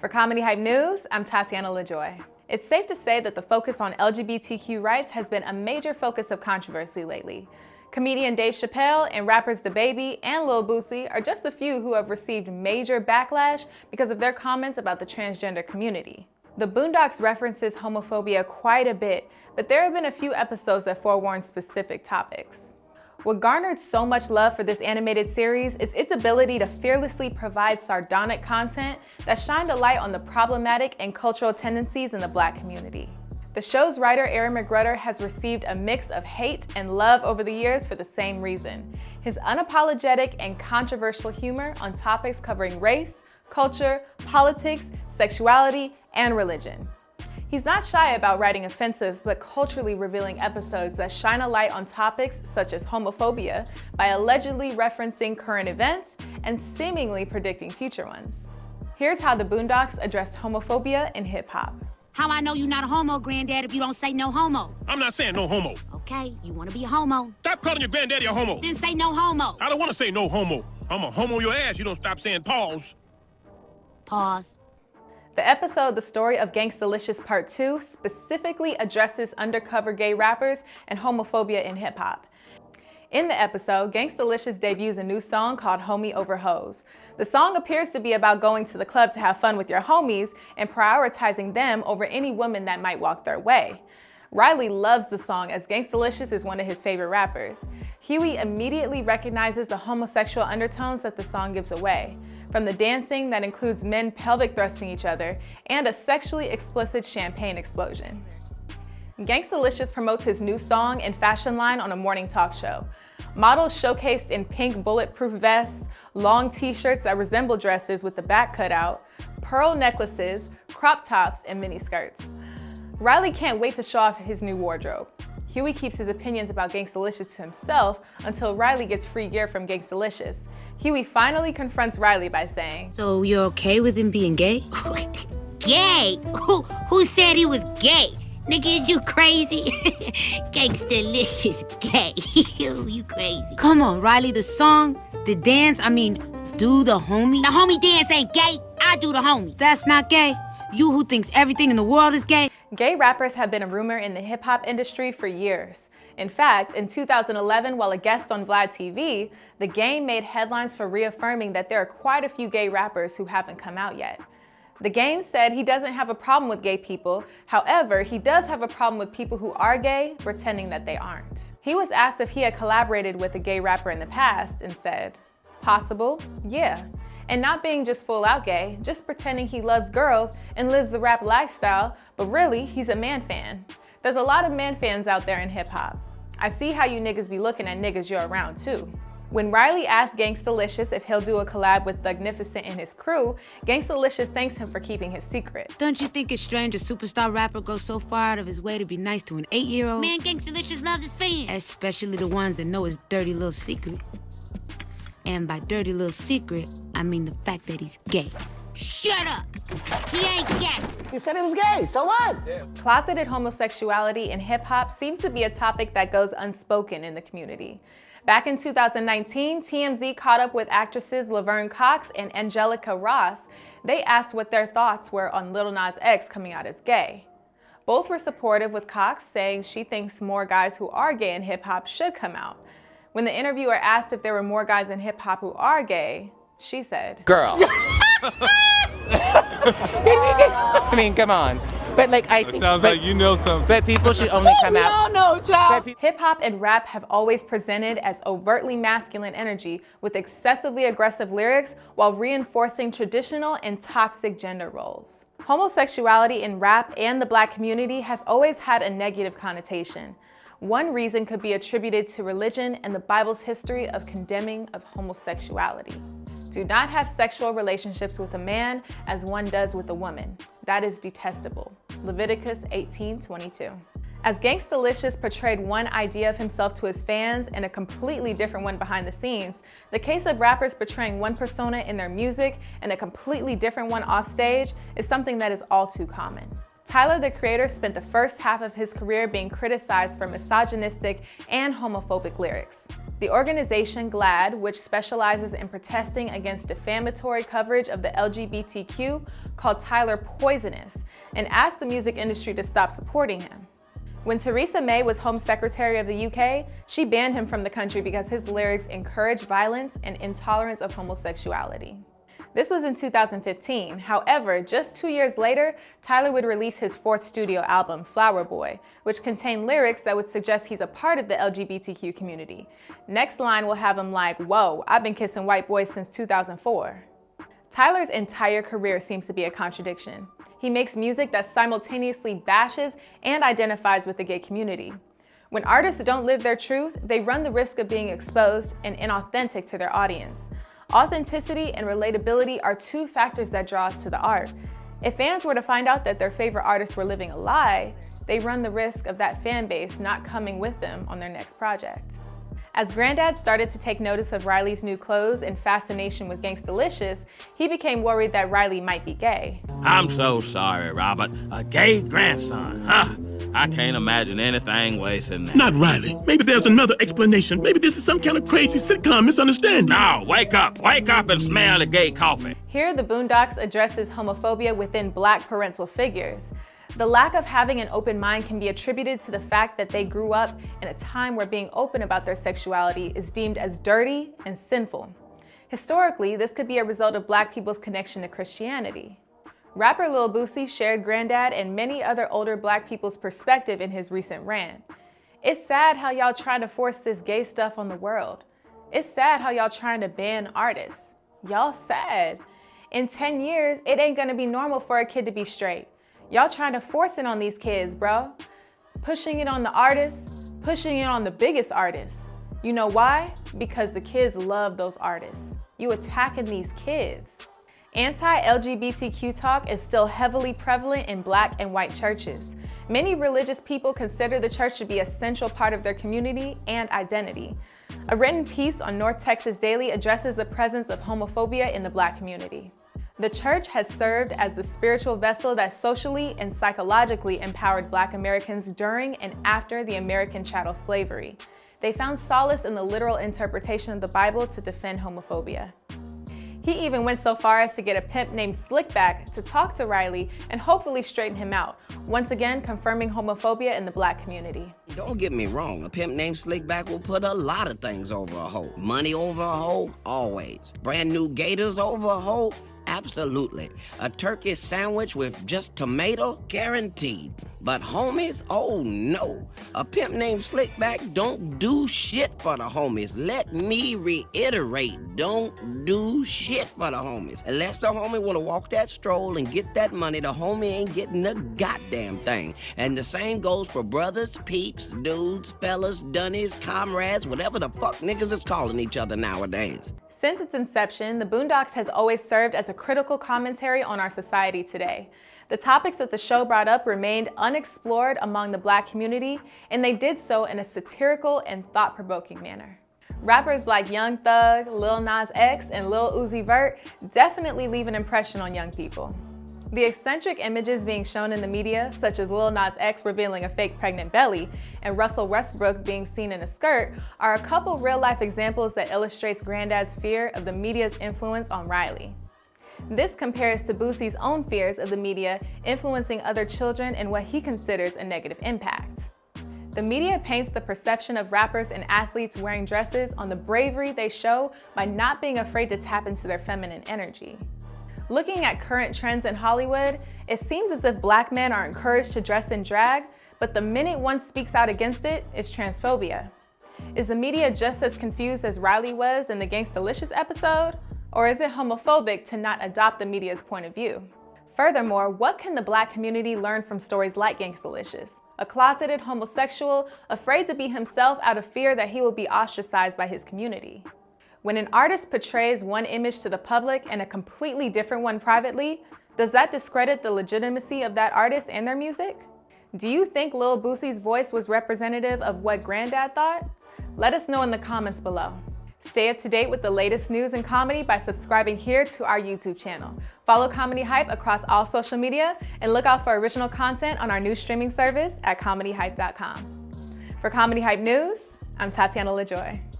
For Comedy Hype News, I'm Tatiana LaJoy. It's safe to say that the focus on LGBTQ rights has been a major focus of controversy lately. Comedian Dave Chappelle and rappers DaBaby and Lil Boosie are just a few who have received major backlash because of their comments about the transgender community. The Boondocks references homophobia quite a bit, but there have been a few episodes that forewarn specific topics. What garnered so much love for this animated series is its ability to fearlessly provide sardonic content that shined a light on the problematic and cultural tendencies in the Black community. The show's writer, Aaron McGruder, has received a mix of hate and love over the years for the same reason: his unapologetic and controversial humor on topics covering race, culture, politics, sexuality, and religion. He's not shy about writing offensive but culturally revealing episodes that shine a light on topics such as homophobia by allegedly referencing current events and seemingly predicting future ones. Here's how the Boondocks addressed homophobia in hip-hop. How I know you're not a homo, granddad, if you don't say no homo? I'm not saying no homo. Okay, you want to be a homo? Stop calling your granddaddy a homo. Then say no homo. I don't want to say no homo. I'm a homo your ass. You don't stop saying pause. Pause. The episode The Story of Gangstalicious Part 2 specifically addresses undercover gay rappers and homophobia in hip-hop. In the episode, Gangstalicious debuts a new song called Homie Over Hoes. The song appears to be about going to the club to have fun with your homies and prioritizing them over any woman that might walk their way. Riley loves the song as Gangstalicious is one of his favorite rappers. Huey immediately recognizes the homosexual undertones that the song gives away, from the dancing that includes men pelvic thrusting each other and a sexually explicit champagne explosion. Gangstalicious promotes his new song and fashion line on a morning talk show. Models showcased in pink bulletproof vests, long t-shirts that resemble dresses with the back cut out, pearl necklaces, crop tops, and mini skirts. Riley can't wait to show off his new wardrobe. Huey keeps his opinions about Gangstalicious to himself until Riley gets free gear from Gangstalicious. Huey finally confronts Riley by saying, So you're okay with him being gay? Gay? Who said he was gay? Nigga, is you crazy? Gangstalicious gay. You crazy. Come on, Riley, the song, the dance, do the homie. The homie dance ain't gay. I do the homie. That's not gay. You who thinks everything in the world is gay. Gay rappers have been a rumor in the hip-hop industry for years. In fact, in 2011, while a guest on Vlad TV, The Game made headlines for reaffirming that there are quite a few gay rappers who haven't come out yet. The Game said he doesn't have a problem with gay people, however, he does have a problem with people who are gay pretending that they aren't. He was asked if he had collaborated with a gay rapper in the past and said, "Possible, yeah. And not being just full out gay, just pretending he loves girls and lives the rap lifestyle, but really, he's a man fan. There's a lot of man fans out there in hip hop. I see how you niggas be looking at niggas you're around too." When Riley asked Gangstalicious if he'll do a collab with Thugnificent and his crew, Gangstalicious thanks him for keeping his secret. Don't you think it's strange a superstar rapper goes so far out of his way to be nice to an 8-year-old? Man, Gangstalicious loves his fans. Especially the ones that know his dirty little secret. And by dirty little secret, I mean the fact that he's gay. Shut up! He ain't gay! He said he was gay, so what? Yeah. Closeted homosexuality in hip-hop seems to be a topic that goes unspoken in the community. Back in 2019, TMZ caught up with actresses Laverne Cox and Angelica Ross. They asked what their thoughts were on Lil Nas X coming out as gay. Both were supportive, with Cox saying she thinks more guys who are gay in hip-hop should come out. When the interviewer asked if there were more guys in hip-hop who are gay, she said, Girl. I mean, come on. But I think... Sounds like you know something. But people should only come out... We all know, child. Hip-hop and rap have always presented as overtly masculine energy with excessively aggressive lyrics while reinforcing traditional and toxic gender roles. Homosexuality in rap and the Black community has always had a negative connotation. One reason could be attributed to religion and the Bible's history of condemning of homosexuality. Do not have sexual relationships with a man as one does with a woman. That is detestable. Leviticus 18:22. As Gangstalicious portrayed one idea of himself to his fans and a completely different one behind the scenes, the case of rappers portraying one persona in their music and a completely different one off stage is something that is all too common. Tyler, the Creator, spent the first half of his career being criticized for misogynistic and homophobic lyrics. The organization GLAAD, which specializes in protesting against defamatory coverage of the LGBTQ, called Tyler poisonous and asked the music industry to stop supporting him. When Theresa May was Home Secretary of the UK, she banned him from the country because his lyrics encourage violence and intolerance of homosexuality. This was in 2015. However, just 2 years later, Tyler would release his fourth studio album, Flower Boy, which contained lyrics that would suggest he's a part of the LGBTQ community. Next line will have him like, "Whoa, I've been kissing white boys since 2004. Tyler's entire career seems to be a contradiction. He makes music that simultaneously bashes and identifies with the gay community. When artists don't live their truth, they run the risk of being exposed and inauthentic to their audience. Authenticity and relatability are two factors that draw us to the art. If fans were to find out that their favorite artists were living a lie, they run the risk of that fan base not coming with them on their next project." As Grandad started to take notice of Riley's new clothes and fascination with Gangstalicious, he became worried that Riley might be gay. I'm so sorry, Robert. A gay grandson, huh? I can't imagine anything worse than that. Not Riley. Maybe there's another explanation. Maybe this is some kind of crazy sitcom misunderstanding. No, wake up and smell the gay coffee. Here, the Boondocks addresses homophobia within Black parental figures. The lack of having an open mind can be attributed to the fact that they grew up in a time where being open about their sexuality is deemed as dirty and sinful. Historically, this could be a result of Black people's connection to Christianity. Rapper Lil Boosie shared Grandad and many other older Black people's perspective in his recent rant. "It's sad how y'all trying to force this gay stuff on the world. It's sad how y'all trying to ban artists. Y'all sad. In 10 years, it ain't gonna be normal for a kid to be straight. Y'all trying to force it on these kids, bro. Pushing it on the artists, pushing it on the biggest artists. You know why? Because the kids love those artists. You attacking these kids." Anti-LGBTQ talk is still heavily prevalent in Black and white churches. Many religious people consider the church to be a central part of their community and identity. A written piece on North Texas Daily addresses the presence of homophobia in the Black community. The church has served as the spiritual vessel that socially and psychologically empowered Black Americans during and after the American chattel slavery. They found solace in the literal interpretation of the Bible to defend homophobia. He even went so far as to get a pimp named Slickback to talk to Riley and hopefully straighten him out, once again confirming homophobia in the Black community. Don't get me wrong, a pimp named Slickback will put a lot of things over a hoe. Money over a hoe? Always. Brand new gators over a hoe? Absolutely. A turkey sandwich with just tomato? Guaranteed. But homies? Oh no. A pimp named Slickback don't do shit for the homies. Let me reiterate, don't do shit for the homies. Unless the homie wanna walk that stroll and get that money, the homie ain't getting a goddamn thing. And the same goes for brothers, peeps, dudes, fellas, dunnies, comrades, whatever the fuck niggas is calling each other nowadays. Since its inception, the Boondocks has always served as a critical commentary on our society today. The topics that the show brought up remained unexplored among the Black community, and they did so in a satirical and thought-provoking manner. Rappers like Young Thug, Lil Nas X, and Lil Uzi Vert definitely leave an impression on young people. The eccentric images being shown in the media, such as Lil Nas X revealing a fake pregnant belly and Russell Westbrook being seen in a skirt, are a couple real-life examples that illustrates Grandad's fear of the media's influence on Riley. This compares to Boosie's own fears of the media influencing other children and what he considers a negative impact. The media paints the perception of rappers and athletes wearing dresses on the bravery they show by not being afraid to tap into their feminine energy. Looking at current trends in Hollywood, it seems as if Black men are encouraged to dress in drag, but the minute one speaks out against it, it's transphobia. Is the media just as confused as Riley was in the Gangstalicious episode? Or is it homophobic to not adopt the media's point of view? Furthermore, what can the Black community learn from stories like Gangstalicious? A closeted homosexual afraid to be himself out of fear that he will be ostracized by his community. When an artist portrays one image to the public and a completely different one privately, does that discredit the legitimacy of that artist and their music? Do you think Lil Boosie's voice was representative of what Grandad thought? Let us know in the comments below. Stay up to date with the latest news and comedy by subscribing here to our YouTube channel. Follow Comedy Hype across all social media and look out for original content on our new streaming service at comedyhype.com. For Comedy Hype News, I'm Tatiana LaJoy.